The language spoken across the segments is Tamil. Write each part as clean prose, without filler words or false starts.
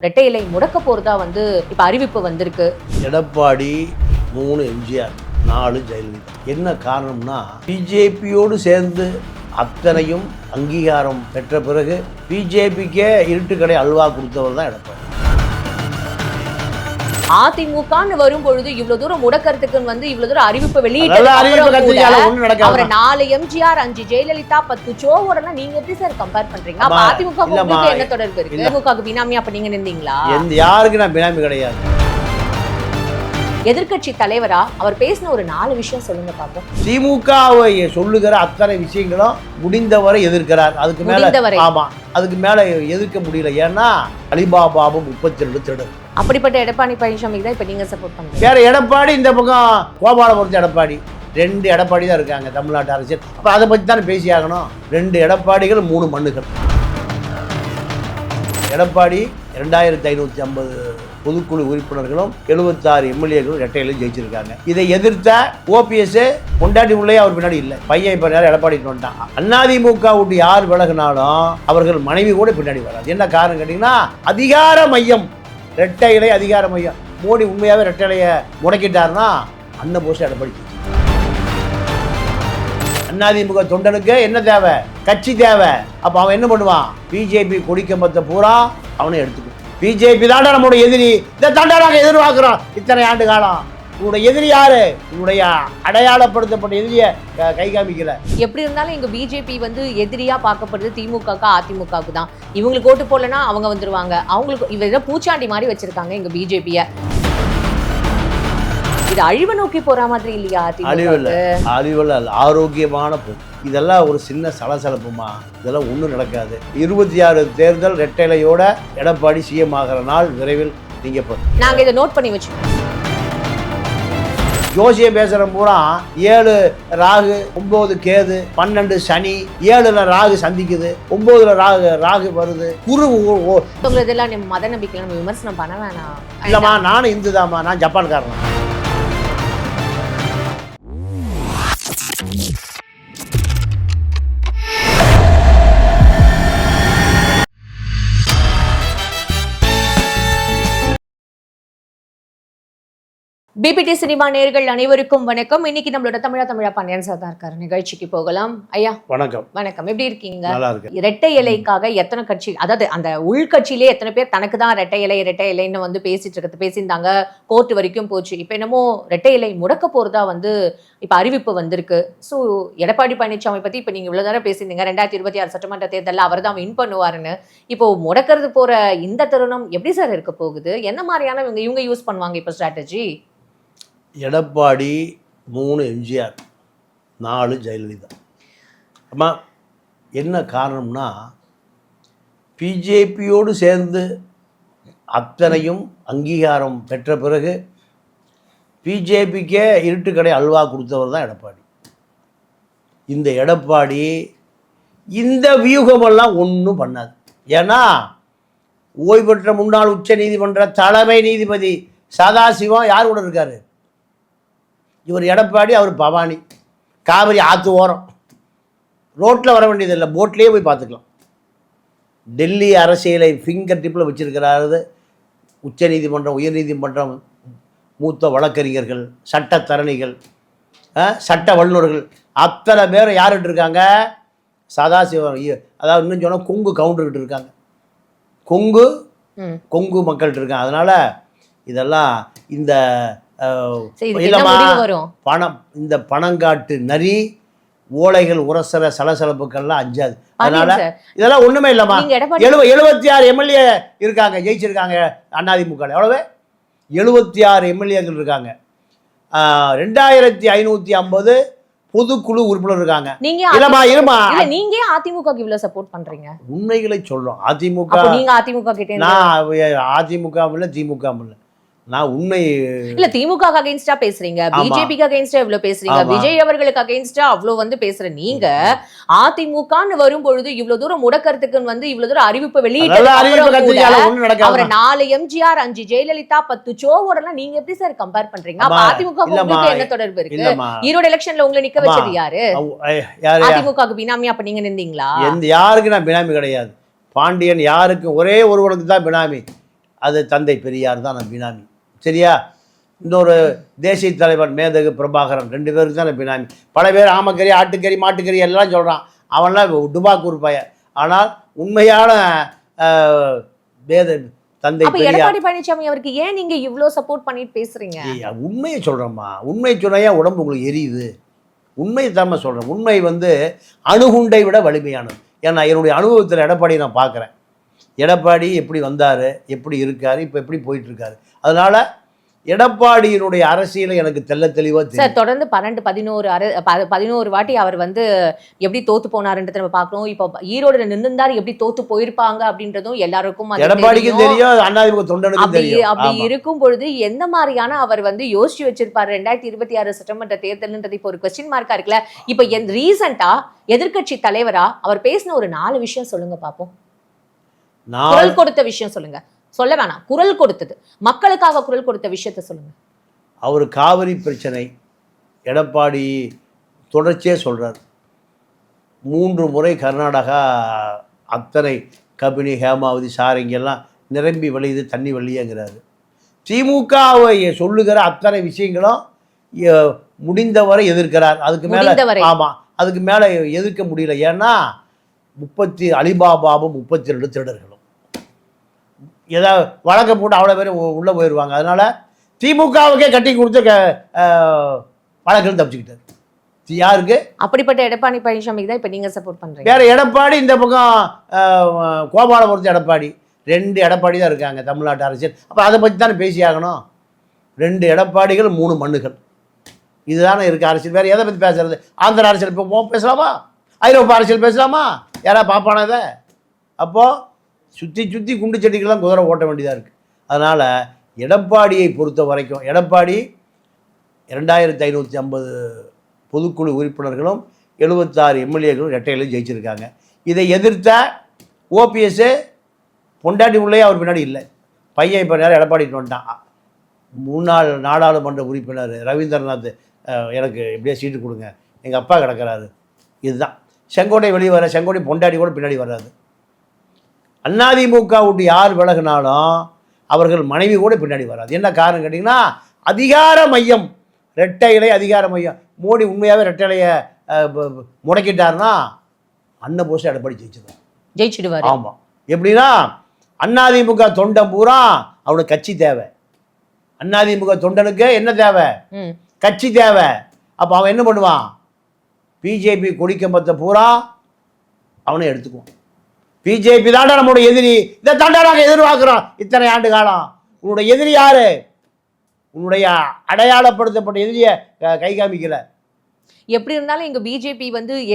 இரட்டை இலை முடக்க போறதா இப்ப அறிவிப்பு வந்திருக்கு. எடப்பாடி 3 எம்ஜிஆர் 4 ஜெயலலிதா. என்ன காரணம்னா பிஜேபியோடு சேர்ந்து அத்தனையும் அங்கீகாரம் பெற்ற பிறகு பிஜேபிக்கே இருட்டுக்கடை அல்வா கொடுத்தவர் தான் எடப்பாடி. அதிமுகன்னு வரும் பொழுது இவ்வளவு தூரம் முடக்கிறதுக்கு இவ்வளவு தூரம் அறிவிப்பு வெளியிட்டு 4 எம்ஜிஆர் 5 ஜெயலலிதா 10 சோவோட நீங்க எப்படி சார் கம்பேர் பண்றீங்க? அதிமுக என்ன தொடர்பு இருக்கு? திமுக பினாமி அப்ப நீங்க நின்றீங்களா? யாருக்கு நான் பினாமி கிடையாது. எதிர்கட்சி தலைவரா அவர் பேசின ஒரு 4 விஷயம் சொல்லுங்க பாப்போம். திமுகவை சொல்லுகிற அத்தனை விஷயங்களும் முடிந்தவரை எதிர்க்கிறார். அதுக்கு மேல ஆமா அதுக்கு மேல எதிர்க்க முடியல. ஏன்னா அலிபாபாவும் 32 திருடர். அப்படிப்பட்ட எடப்பாடி பழனிசாமி தான் இப்ப நீங்க சப்போர்ட் பண்ணுங்க. வேற எடப்பாடி, இந்த பக்கம் கோபாலபுரத்து எடப்பாடி, 2 எடப்பாடி தான் இருக்காங்க தமிழ்நாட்டு அரசியல். அப்ப அதை பத்தி தானே பேசி ஆகணும். 2 எடப்பாடிகள் 3 மண்ணுகள். எடப்பாடி 2550 பொதுக்குழு உறுப்பினர்களும் 76 எம்எல்ஏக்களும் இரட்டையிலும் ஜெயிச்சிருக்காங்க. இதை எதிர்த்த ஓபிஎஸ் கொண்டாடி உள்ளே அவர் பின்னாடி இல்லை. பையன் இப்ப நேரம் எடப்பாடி வந்துட்டான். அதிமுக விட்டு யார் விலகினாலும் அவர்கள் மனைவி கூட பின்னாடி வராது. என்ன காரணம் கேட்டீங்கன்னா அதிகார மையம், இரட்டை இலை அதிகார மையம். மோடி உண்மையாவே இரட்டை இலையை முடக்கிட்டாருன்னா அண்ணன் போஸ்ட் எடப்பாடி. அதிமுக தொண்டனுக்கு என்ன தேவை? கட்சி தேவை. அப்ப அவன் என்ன பண்ணுவான்? பிஜேபி கொடிக்கம்பத்தை பூரா அவனை எடுத்துக்கும். பிஜேபி தாண்டா நம்முடைய எதிரி. இதை தாண்டா நாங்கள் எதிர்பார்க்கிறோம் இத்தனை ஆண்டு காலம். உன்னுடைய எதிரி யாரு? உன்னுடைய அடையாளப்படுத்தப்பட்ட எதிரிய கை காமிக்கல. எப்படி இருந்தாலும் எங்க பிஜேபி எதிரியா பார்க்கப்படுது திமுகவுக்கு அதிமுகவுக்கு தான். இவங்களுக்கு ஓட்டு போடலன்னா அவங்க வந்துருவாங்க. அவங்களுக்கு இவங்க பூச்சாண்டி மாதிரி வச்சிருக்காங்க எங்க பிஜேபிய. இது அழிவு நோக்கி போற மாதிரி இல்லையா? அழிவுல ஆரோக்கியமான போக்கு. இதெல்லாம் ஒரு சின்ன சலசலப்புமா. இதெல்லாம் ஒன்றும் நடக்காது. 26 தேர்தல் இரட்டைலையோட எடப்பாடி சிஎம் ஆகிற நாள் விரைவில். நீங்க நாங்க இதை நோட் பண்ணி வச்சுக்கோம். ஜோசியம் பேசுற பூரா 7 ராகு 9 கேது 12 சனி, 7ல ராகு சந்திக்குது, 9ல ராகு வருது. குரு இதெல்லாம் நம்ம மத நம்பிக்கை நம்ம விமர்சனம் பண்ண வேணாம். இல்லம்மா, நானும் இந்து தாம்மா. நான் ஜப்பான்காரன். பிபிடி சினிமா நேயர்கள் அனைவருக்கும் வணக்கம். இன்னைக்கு நம்மளோட தமிழா பாண்டியன் சார் தான் இருக்காரு. நிகழ்ச்சிக்கு போகலாம். ஐயா வணக்கம். வணக்கம். எப்படி இருக்கீங்க? இரட்டை இலைக்காக எத்தனை கட்சி, அதாவது அந்த உள்கட்சியிலே எத்தனை பேர் தனக்கு தான் இரட்டை இலைன்னு பேசியிருந்தாங்க. கோர்ட் வரைக்கும் போச்சு. இப்ப என்னமோ இரட்டை இலை முடக்க போறதா இப்ப அறிவிப்பு வந்திருக்கு. ஸோ எடப்பாடி பழனிசாமி பத்தி இப்ப நீங்க இவ்வளவு நேரம் பேசியிருந்தீங்க. 2026 சட்டமன்ற தேர்தலில் அவர் தான் வின் பண்ணுவாருன்னு. இப்போ முடக்கிறது போற இந்த தருணம் எப்படி சார் இருக்க போகுது? என்ன மாதிரியான இவங்க யூஸ் பண்ணுவாங்க இப்ப ஸ்ட்ராட்டஜி? எடப்பாடி 3 எம்ஜிஆர் 4 ஜெயலலிதா. அம்மா என்ன காரணம்னா பிஜேபியோடு சேர்ந்து அத்தனையும் அங்கீகாரம் பெற்ற பிறகு பிஜேபிக்கே இருட்டுக்கடை அல்வா கொடுத்தவர் தான் எடப்பாடி. இந்த எடப்பாடி இந்த வியூகமெல்லாம் ஒன்றும் பண்ணாது. ஏன்னா ஓய்வு பெற்ற முன்னாள் உச்ச நீதிமன்ற தலைமை நீதிபதி சதாசிவம் யார் கூட இருக்காரு? இவர் எடப்பாடி, அவர் பவானி. காவிரி ஆற்று ஓரம். ரோட்டில் வர வேண்டியதில்லை, போட்லேயே போய் பார்த்துக்கலாம். டெல்லி அரசியலை ஃபிங்கர் டிப்பில் வச்சிருக்கிறாரு உச்ச நீதிமன்றம், உயர் நீதிமன்றம், மூத்த வழக்கறிஞர்கள், சட்டத்தரணிகள், சட்ட வல்லுநர்கள் அத்தனை பேரை யார்கிட்ட இருக்காங்க? சதாசிவம். அதாவது இன்னும் சொன்னால் கொங்கு கவுண்டர்கிட்ட இருக்காங்க. கொங்கு மக்கள்கிட்ட இருக்காங்க. அதனால் இதெல்லாம் இந்த பணம், இந்த பணங்காட்டு நரி ஓலைகள் உரசர சலசலப்புக்கள்லாம் அஞ்சாது. அதனால இதெல்லாம் ஒண்ணுமே இல்லம்மா. 76 எம்எல்ஏ இருக்காங்க, ஜெயிச்சிருக்காங்க அதிமுக. எவ்வளவு? 76 எம்எல்ஏக்கள் இருக்காங்க. 2550 பொதுக்குழு உறுப்பினர் இருக்காங்க. நீங்க அதிமுக இவ்வளவு சப்போர்ட் பண்றீங்க? உண்மைகளை சொல்றோம். அதிமுக இல்ல, திமுக இல்ல. நான் உண்மை இல்ல, திமுக அகைன்ஸ்டா பேசுறீங்க, பிஜேபிக்கு அகைன்ஸ்டா இவ்வளவு பேசுறீங்க, விஜய் அவர்களுக்கு அகைன்ஸ்டா அவ்வளவு பேசுற நீங்க அதிமுகன்னு வரும் பொழுது இவ்வளவு தூரம் முடக்கிறதுக்கு இவ்வளவு தூரம் அறிவிப்பு வெளியிட்டு 4 எம்ஜிஆர் 5 ஜெயலலிதா 10 சோவோட நீங்க எப்படி சார் கம்பேர் பண்றீங்க? அதிமுக என்ன தொடர்பு இருக்கு? ஈரோடு எலெக்ஷன்ல உங்களை நிக்க வச்சது யாரு? அதிமுக பினாமி அப்ப நீங்க நின்றீங்களா? யாருக்கு நான் பினாமி கிடையாது. பாண்டியன் யாருக்கு ஒரே ஒருவனுக்கு தான் பினாமி. அது தந்தை பெரியார் தான் நான் பினாமி. சரியா? இன்னொரு தேசிய தலைவர் மேதகு பிரபாகரன், 2 பேருக்கு தான் நான் பினாமி. பல பேர் ஆமக்கறி, ஆட்டுக்கறி, மாட்டுக்கறி எல்லாம் சொல்கிறான். அவன்லாம் டுபாக்கூர் பையன். ஆனால் உண்மையான தந்தை பெரியார். எடப்பாடி பழனிசாமி அவருக்கு ஏன் நீங்க இவ்ளோ சப்போர்ட் பண்ணிட்டு பேசுறீங்க? உண்மையை சொல்கிறேம்மா. உண்மையை சொன்னா உடம்பு உங்களுக்கு எரியுது. உண்மையை தான் சொல்கிறேன். உண்மை அணுகுண்டை விட வலிமையானது. ஏன்னா என்னுடைய அனுபவத்தில் எடப்பாடி நான் பார்க்குறேன். எடப்பாடி எப்படி வந்தார், எப்படி இருக்கார், இப்போ எப்படி போயிட்டுருக்காரு. அதனால் எடப்பாடியினுடைய அரசியலை எனக்கு தெளிவாக தெரியும். சார் தொடர்ந்து 11 வாட்டி அவர் எப்படி தோத்து போனாருன்றதை நம்ம பார்க்கணும். இப்போ ஈரோடு நின்றுந்தார், எப்படி தோத்து போயிருப்பாங்க அப்படின்றதும் எல்லாருக்கும் எடப்பாடிக்கும் தெரியும், அதிமுக தொண்டனுக்கும் தெரியும். அப்படி இருக்கும் பொழுது எந்த மாதிரியான அவர் யோசிச்சு வச்சிருப்பாரு 2026 சட்டமன்ற தேர்தல்ன்றது இப்போ ஒரு கொஸ்டின் மார்க்கா இருக்குல்ல. இப்போ ரீசெண்டா எதிர்க்கட்சி தலைவரா அவர் பேசின ஒரு 4 விஷயம் சொல்லுங்க பாப்போம். குரல் கொடுத்த விஷயம் சொல்லுங்க. சொல்ல வேணாம், குரல் கொடுத்தது, மக்களுக்காக குரல் கொடுத்த விஷயத்த சொல்லுங்க. அவர் காவிரி பிரச்சனை எடப்பாடி தொடர்ச்சியே சொல்றார். 3 முறை கர்நாடகா அத்தனை கபினி, ஹேமாவதி, சாரங்கெல்லாம் நிரம்பி வழியுது, தண்ணி வழியங்கிறாரு. திமுகவை சொல்லுகிற அத்தனை விஷயங்களும் முடிந்தவரை எதிர்க்கிறார். அதுக்கு மேலே அதுக்கு மேலே எதிர்க்க முடியல. ஏன்னா அலிபாபாவும் 32 திருடர்களும் ஏதாவது வழக்க போட்டு அவ்வளோ பேர் உள்ளே போயிடுவாங்க. அதனால் திமுகவுக்கே கட்டி கொடுத்து வழக்கில் தப்பிச்சுக்கிட்டார். யாருக்கு? அப்படிப்பட்ட எடப்பாடி பழனிசாமிக்கு தான் இப்போ நீங்கள் சப்போர்ட் பண்ணுறீங்க. வேறு எடப்பாடி, இந்த பக்கம் கோபாலபுரத்து எடப்பாடி, 2 எடப்பாடி தான் இருக்காங்க தமிழ்நாட்டு அரசியல். அப்போ அதை பற்றி தானே பேசி ஆகணும். 2 எடப்பாடிகள் 3 மண்ணுகள், இதுதானே இருக்குது அரசியல். வேறு எதை பற்றி பேசுறது? ஆந்திர அரசியல் இப்போ பேசலாமா? ஐரோப்பா அரசியல் பேசலாமா? யாராவது பார்ப்பானா இதை? அப்போது சுற்றி குண்டு செடிக்கெல்லாம் குதிரை ஓட்ட வேண்டியதாக இருக்குது. அதனால் எடப்பாடியை பொறுத்த வரைக்கும் எடப்பாடி 2550 பொதுக்குழு உறுப்பினர்களும் 76 எம்எல்ஏக்களும் ரெட்டையிலும் ஜெயிச்சிருக்காங்க. இதை எதிர்த்த ஓபிஎஸ் பொண்டாட்டி உள்ளே அவர் பின்னாடி இல்லை. பையன் இப்போ நேரம் எடப்பாடி வந்துட்டான். முன்னாள் நாடாளுமன்ற உறுப்பினர் ரவீந்திரநாத் எனக்கு எப்படியே சீட்டு கொடுங்க, எங்கள் அப்பா கிடக்கிறாரு. இதுதான் செங்கோட்டை வெளியே வர, செங்கோட்டை பொண்டாட்டி கூட பின்னாடி வராது. அதிமுக விட்டு யார் விலகினாலும் அவர்கள் மனைவி கூட பின்னாடி வராது. என்ன காரணம் கேட்டிங்கன்னா, அதிகார மையம், ரெட்டை இலை அதிகார மையம். மோடி உண்மையாகவே ரெட்டை இலையை முடக்கிட்டாருன்னா அண்ணன் போஸ்ட் எடப்பாடி ஜெயிச்சிடுவார். ஆமாம். எப்படின்னா அதிமுக தொண்டன் பூரா அவனுக்கு கட்சி தேவை. அதிமுக தொண்டனுக்கு என்ன தேவை? கட்சி தேவை. அப்போ அவன் என்ன பண்ணுவான்? பிஜேபி கொடிக்கம்பத்தை பூரா அவனை எடுத்துக்குவான். பிஜேபி தாண்டா நம்மளுடைய எதிரி, இதை தாண்டா நாங்கள் எதிர்பார்க்குறோம் இத்தனை ஆண்டு காலம். உன்னுடைய எதிரி யாரு? உன்னுடைய அடையாளப்படுத்தப்பட்ட எதிரியை கை காமிக்கல. எப்படி இருந்தாலும் எங்க பிஜேபி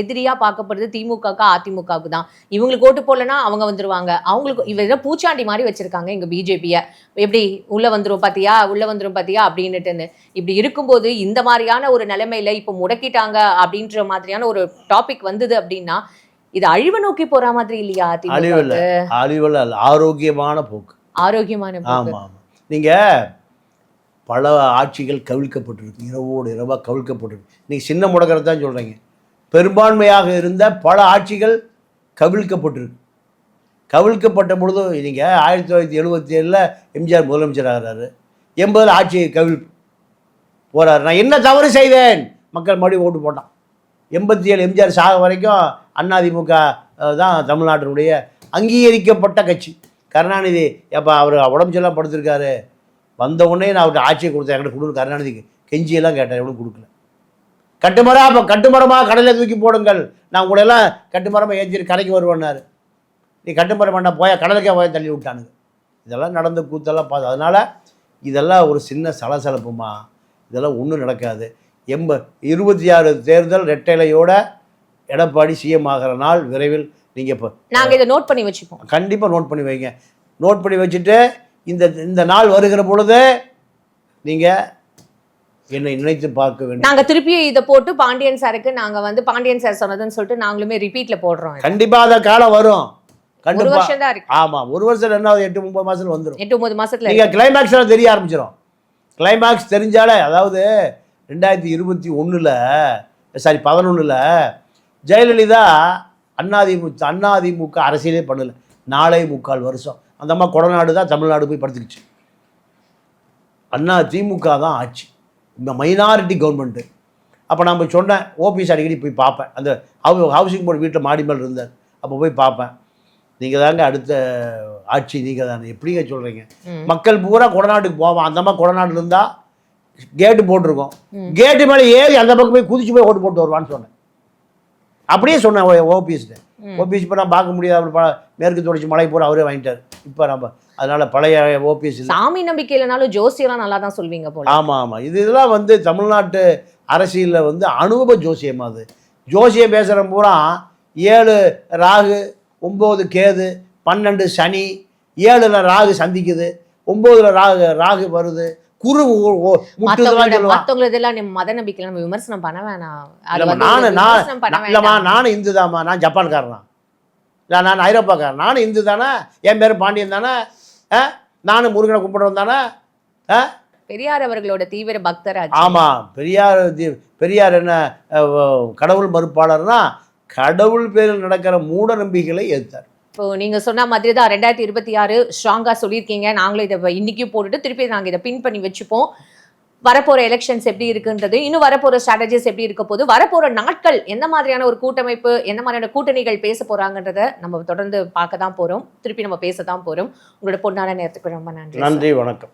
எதிரியா பார்க்கப்படுறது திமுகவுக்கு அதிமுகவுக்கு தான். இவங்களுக்கு ஓட்டு போடலன்னா அவங்க வந்துருவாங்க. அவங்களுக்கு இவ பூச்சாண்டி மாதிரி வச்சிருக்காங்க எங்க பிஜேபியை. எப்படி உள்ள வந்துரும் பாத்தியா அப்படின்னுட்டுன்னு. இப்படி இருக்கும்போது இந்த மாதிரியான ஒரு நிலைமையில இப்போ முடக்கிட்டாங்க அப்படின்ற மாதிரியான ஒரு டாபிக் வந்தது அப்படின்னா இது அழிவு நோக்கி போற மாதிரி இல்லையா? அழிவுல ஆரோக்கியமான போக்கு. ஆரோக்கியமான போக்கு. ஆமா ஆமா. நீங்க பல ஆட்சிகள் கவிழ்க்கப்பட்டிருக்கு, இரவோடு இரவாக கவிழ்க்கப்பட்டிருக்கு. நீங்கள் சின்ன முடக்கிறது தான் சொல்கிறீங்க. பெரும்பான்மையாக இருந்த பல ஆட்சிகள் கவிழ்க்கப்பட்டிருக்கு. கவிழ்க்கப்பட்ட பொழுது நீங்கள் 1977 எம்ஜிஆர் முதலமைச்சர் ஆகிறாரு, 80 ஆட்சி கவிழ்ப்பு போகிறாரு. நான் என்ன தவறு செய்தேன்? மக்கள் மறுபடியும் ஓட்டு போட்டான். 87 எம்ஜிஆர் சாக வரைக்கும் அதிமுக தான் தமிழ்நாட்டினுடைய அங்கீகரிக்கப்பட்ட கட்சி. கருணாநிதி எப்போ அவர் உடம்பு செல்லாம் படுத்திருக்காரு, வந்த உடனே நான் அவர்கிட்ட ஆட்சியை கொடுத்தேன், என்கிட்ட கொடுன்னு கருணாநிதிக்கு கெஞ்சியெல்லாம் கேட்டேன், எவ்வளோ கொடுக்கல. கட்டுமரமாக கடலில் தூக்கி போடுங்கள், நான் உங்களெல்லாம் கட்டுமரமாக ஏற்றிட்டு கரைக்கு வருவேன்னாரு. நீ கட்டுமரம் பண்ண போய கடலுக்கே போய் தள்ளி விட்டானுங்க. இதெல்லாம் நடந்த கூத்தெல்லாம் பார்த்து. அதனால் இதெல்லாம் ஒரு சின்ன சலசலப்புமா, இதெல்லாம் ஒன்றும் நடக்காது. 26 தேர்தல் ரெட்டைலையோட எடப்பாடி சிஎம் ஆகிற நாள் விரைவில் நீங்கள் இப்போ நாங்கள் இதை நோட் பண்ணி வச்சுப்போம். கண்டிப்பாக நோட் பண்ணி வைங்க. நோட் பண்ணி வச்சுட்டு இந்த நாள் வருகிற பொழுது நீங்கள் என்னை நினைத்து பார்க்க வேண்டும். நாங்கள் திருப்பியும் இதை போட்டு பாண்டியன் சாருக்கு நாங்கள் பாண்டியன் சார் சொன்னதுன்னு சொல்லிட்டு நாங்களுமே ரிப்பீட்ல போடுறோம். கண்டிப்பாக அந்த காலம் வரும். ஒரு வருஷம் தான் இருக்கு. ஆமாம், ஒரு வருஷம் என்ன 8-9 மாதத்துல வந்துடும். 8-9 மாசத்துல நீங்கள் கிளைமேக்ஸ்லாம் தெரிய ஆரம்பிச்சிடும். கிளைமேக்ஸ் தெரிஞ்சாலே, அதாவது 2011 ஜெயலலிதா அதிமுக அரசியலே பண்ணலை. 4.25 வருஷம் அந்த அம்மா கொடநாடு தான் தமிழ்நாடு போய் படுத்துக்கிச்சு. அண்ணா திமுக தான் ஆட்சி, இந்த மைனாரிட்டி கவர்மெண்ட்டு. அப்போ நான் போய் சொன்னேன், ஓபிஎஸ் அடிக்கடி போய் பார்ப்பேன், அந்த ஹவுசிங் போர்டு வீட்டில் மாடி மேல் இருந்தார், அப்போ போய் பார்ப்பேன். நீங்கள் தாங்க அடுத்த ஆட்சி, நீங்கள் தானே, எப்படிங்க சொல்கிறீங்க? மக்கள் பூரா கொடநாட்டுக்கு போவான், அந்த மாதிரி கொடநாடு இருந்தால் கேட்டு போட்டிருக்கோம், கேட்டு மேலே ஏறி அந்த பக்கம் போய் குதிச்சு போய் ஓட்டு போட்டு வருவான்னு சொன்னேன். அப்படியே சொன்னேன் ஓபிஎஸ்ட்டு. ஓபிஎஸ் இப்போ நான் பார்க்க முடியாது, அப்படி மேற்கு தொடர்ச்சி மலை பூரா அவரே வாங்கிட்டார். இப்போ நம்ம அதனால் பழைய ஓபிஎஸ் சாமி நம்பிக்கை இல்லைனாலும் ஜோசியெல்லாம் நல்லா தான் சொல்வீங்க போல. ஆமாம் ஆமாம், இதெல்லாம் வந்து தமிழ்நாட்டு அரசியலில் வந்து அனுபவ ஜோசியம். அது ஜோசியம் பேசுகிற பூரா 7 ராகு, 9 கேது, 12 சனி, 7ல் ராகு சந்திக்குது, 9ல் ராகு வருது, குரு மற்றவங்க இதெல்லாம் மத நம்பிக்கை நம்ம விமர்சனம் பண்ண வேணாம். இல்லைம்மா, நானும் இந்து தாம்மா, நான் ஜப்பான்காரனா, இல்லை நான் ஐரோப்பாக்காரன், நானும் இந்து தானே, என் பேர் பாண்டியன் தானே, நானும் முருகனை கும்பிட்றவன் தானே. பெரியார் அவர்களோட தீவிர பக்தர். ஆமாம், பெரியார் என்ன கடவுள் மறுப்பாளர்னா கடவுள் பேரில் நடக்கிற மூட நம்பிக்கைகளை எதிர்த்தார். இப்போ நீங்க சொன்ன மாதிரி தான் 2026 ஸ்ட்ராங்கா சொல்லியிருக்கீங்க. நாங்களும் இதை இன்னைக்கும் போட்டுட்டு திருப்பி நாங்கள் இதை பின் பண்ணி வச்சுப்போம். வரப்போற எலெக்ஷன்ஸ் எப்படி இருக்குன்றது, இன்னும் வரப்போற ஸ்ட்ராட்டஜிஸ் எப்படி இருக்க போது, வரப்போற நாட்கள் எந்த மாதிரியான ஒரு கூட்டமைப்பு, எந்த மாதிரியான கூட்டணிகள் பேச போறாங்கன்றத நம்ம தொடர்ந்து பார்க்க தான் போறோம், திருப்பி நம்ம பேச தான் போறோம். உங்களோட பொன்னான நேரத்துக்கு ரொம்ப நன்றி. நன்றி, வணக்கம்.